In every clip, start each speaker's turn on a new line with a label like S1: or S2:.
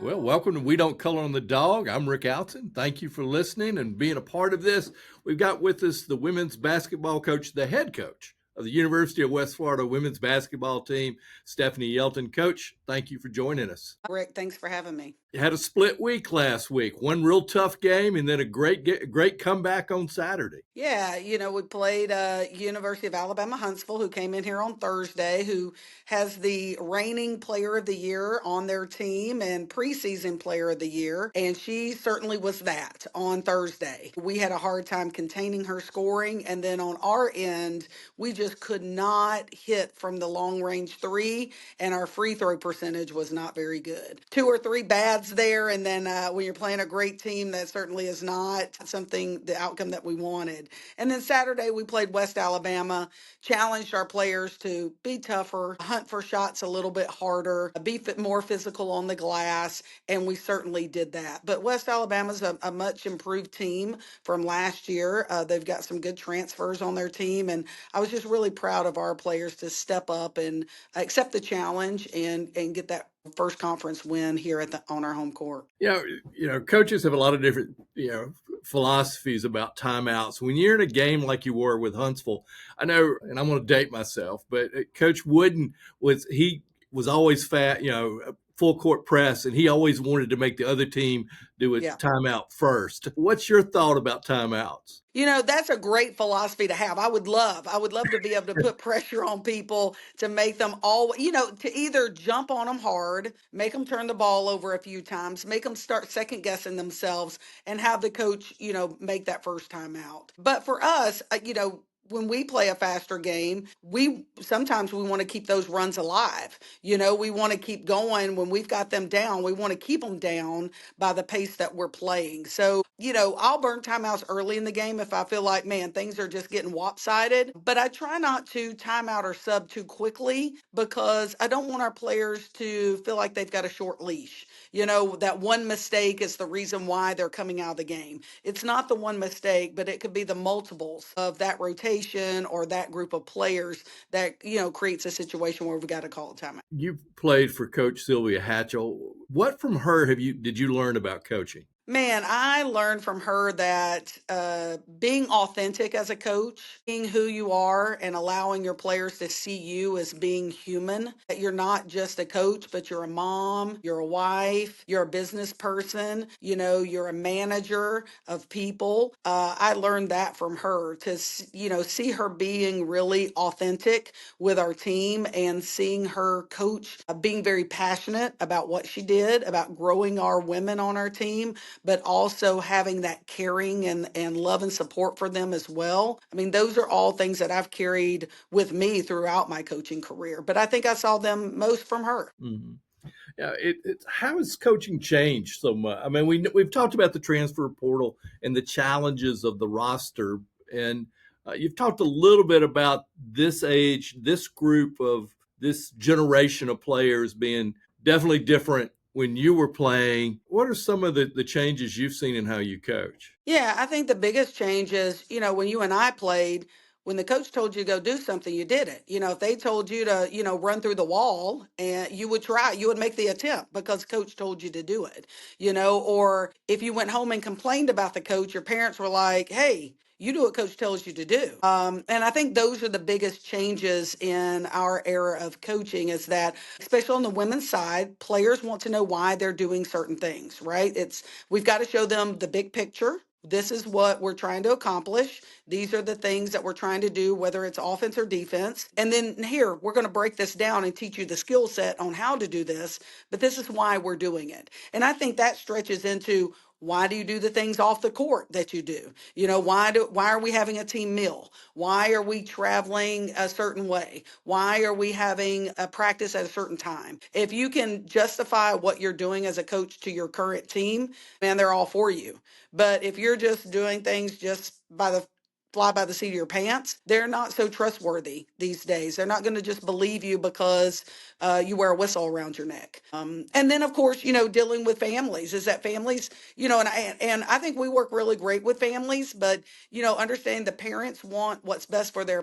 S1: Well, welcome to We Don't Color on the Dog. I'm Rick Outzen. Thank you for listening and being a part of this. We've got with us the women's basketball coach, the head coach of the University of West Florida women's basketball team, Stephanie Yelton. Coach, thank you for joining us.
S2: Rick, thanks for having me.
S1: You had a split week last week, one real tough game, and then a great comeback on Saturday.
S2: Yeah, we played University of Alabama Huntsville, who came in here on Thursday, who has the reigning player of the year on their team and preseason player of the year. And she certainly was that on Thursday. We had a hard time containing her scoring. And then on our end, we just could not hit from the long range three, and our free throw percentage was not very good. Two or three bads there. And then when you're playing a great team, that certainly is not the outcome that we wanted. And then Saturday, we played West Alabama, challenged our players to be tougher, hunt for shots a little bit harder, be more physical on the glass, and we certainly did that. But West Alabama's a much improved team from last year. They've got some good transfers on their team, and I was just really proud of our players to step up and accept the challenge and get that first conference win here on our home court.
S1: Coaches have a lot of different, philosophies about timeouts. When you're in a game like you were with Huntsville, I know, and I'm going to date myself, but Coach Wooden was always fat, full court press, and he always wanted to make the other team do a timeout first. What's your thought about timeouts?
S2: That's a great philosophy to have. I would love to be able to put pressure on people to make them to either jump on them hard, make them turn the ball over a few times, make them start second guessing themselves, and have the coach, make that first time out. But for us, when we play a faster game, sometimes we want to keep those runs alive. We want to keep going when we've got them down. We want to keep them down by the pace that we're playing. So, I'll burn timeouts early in the game if I feel like, man, things are just getting lopsided. But I try not to timeout or sub too quickly because I don't want our players to feel like they've got a short leash. That one mistake is the reason why they're coming out of the game. It's not the one mistake, but it could be the multiples of that rotation or that group of players that, creates a situation where we've got to call a timeout.
S1: You played for Coach Sylvia Hatchell. What from her did you learn about coaching?
S2: Man, I learned from her that being authentic as a coach, being who you are and allowing your players to see you as being human, that you're not just a coach, but you're a mom, you're a wife, you're a business person, you're a manager of people. I learned that from her to, see her being really authentic with our team and seeing her coach being very passionate about what she did, about growing our women on our team, but also having that caring and love and support for them as well. I mean, those are all things that I've carried with me throughout my coaching career, but I think I saw them most from her.
S1: Mm-hmm. Yeah, how has coaching changed so much? I mean, we've talked about the transfer portal and the challenges of the roster, and you've talked a little bit about this age, this group of this generation of players being definitely different when you were playing. What are some of the changes you've seen in how you coach?
S2: Yeah, I think the biggest change is, when you and I played, when the coach told you to go do something, you did it. If they told you to, run through the wall, and you would try, you would make the attempt because coach told you to do it, or if you went home and complained about the coach, your parents were like, hey, you do what coach tells you to do. And I think those are the biggest changes in our era of coaching is that, especially on the women's side, players want to know why they're doing certain things, right? We've got to show them the big picture. This is what we're trying to accomplish. These are the things that we're trying to do, whether it's offense or defense. And then here, we're going to break this down and teach you the skill set on how to do this, but this is why we're doing it. And I think that stretches into, why do you do the things off the court that you do? Why are we having a team meal? Why are we traveling a certain way? Why are we having a practice at a certain time? If you can justify what you're doing as a coach to your current team, man, they're all for you. But if you're just doing things just fly by the seat of your pants, they're not so trustworthy these days. They're not going to just believe you because you wear a whistle around your neck. And then, of course, dealing with families is that families, and I think we work really great with families, but, understand the parents want what's best for their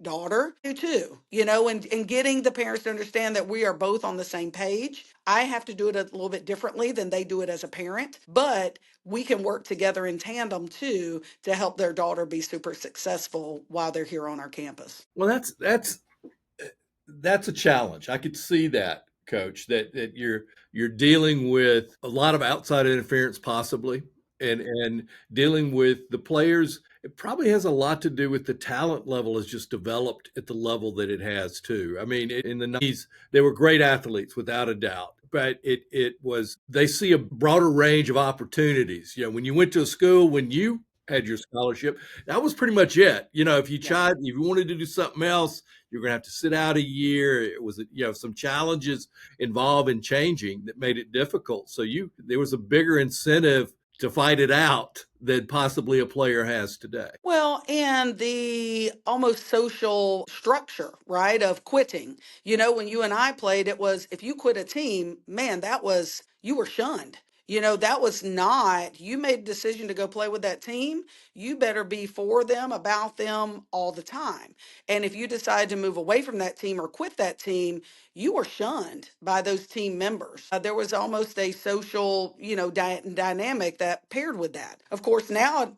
S2: daughter too, and getting the parents to understand that we are both on the same page. I have to do it a little bit differently than they do it as a parent, but we can work together in tandem too to help their daughter be super successful while they're here on our campus.
S1: Well, that's a challenge. I could see that, Coach, that you're dealing with a lot of outside interference possibly, and dealing with the players. It probably has a lot to do with the talent level has just developed at the level that it has too. I mean, in the 90s, they were great athletes without a doubt, but it was they see a broader range of opportunities. When you went to a school, when you had your scholarship, that was pretty much it. If you
S2: Yeah.
S1: tried, if you wanted to do something else, you're going to have to sit out a year. It was, some challenges involved in changing that made it difficult. So there was a bigger incentive to fight it out than possibly a player has today.
S2: Well, and the almost social structure, right, of quitting. When you and I played, it was if you quit a team, man, you were shunned. That was not, you made a decision to go play with that team. You better be for them, about them all the time. And if you decide to move away from that team or quit that team, you were shunned by those team members. There was almost a social, dynamic that paired with that. Of course, now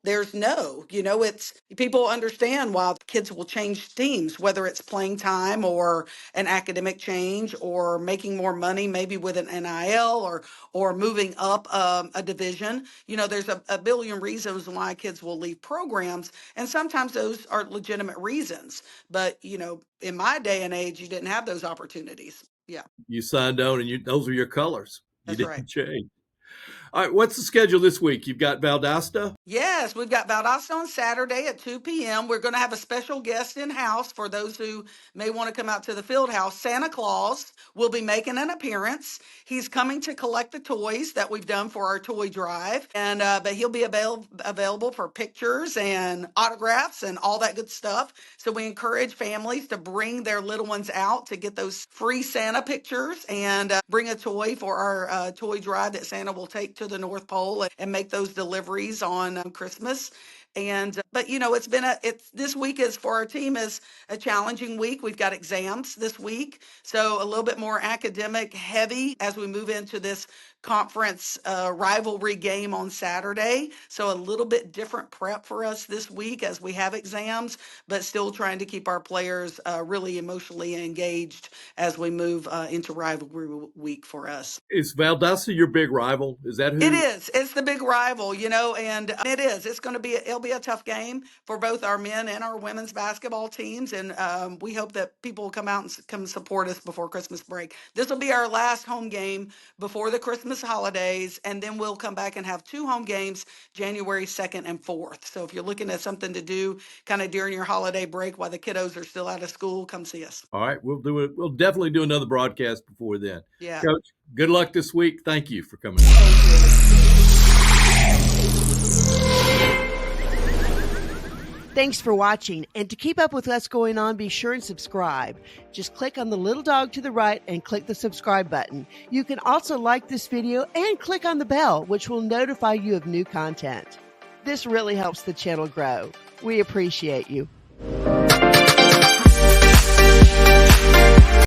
S2: there's no, it's people understand why kids will change teams, whether it's playing time or an academic change or making more money, maybe with an NIL or moving up a division. There's a billion reasons why kids will leave programs, and sometimes those are legitimate reasons. But in my day and age, you didn't have those opportunities. Yeah,
S1: You signed on, and those are your colors. You
S2: that's right.
S1: didn't change. All right, what's the schedule this week? You've got Valdosta.
S2: Yes, we've got Valdosta on Saturday at 2 p.m. We're going to have a special guest in house for those who may want to come out to the field house. Santa Claus will be making an appearance. He's coming to collect the toys that we've done for our toy drive, and but he'll be available for pictures and autographs and all that good stuff. So we encourage families to bring their little ones out to get those free Santa pictures and bring a toy for our toy drive that Santa will take to the North Pole and make those deliveries on Christmas. And but it's this week is for our team is a challenging week. We've got exams this week, so a little bit more academic heavy as we move into this conference rivalry game on Saturday. So a little bit different prep for us this week as we have exams, but still trying to keep our players really emotionally engaged as we move into rivalry week for us.
S1: Is Valdosta your big rival? Is that
S2: It
S1: who?
S2: is. It's the big rival, and it is. It'll be a tough game for both our men and our women's basketball teams. And we hope that people will come out and come support us before Christmas break. This will be our last home game before the Christmas holidays. And then we'll come back and have 2 home games, January 2nd and 4th. So if you're looking at something to do kind of during your holiday break while the kiddos are still out of school, come see us.
S1: All right, we'll do it. We'll definitely do another broadcast before then.
S2: Yeah.
S1: Coach, good luck this week. Thank you for coming on.
S2: Thank you.
S3: Thanks for watching, and to keep up with what's going on, be sure and subscribe. Just click on the little dog to the right and click the subscribe button. You can also like this video and click on the bell, which will notify you of new content. This really helps the channel grow. We appreciate you.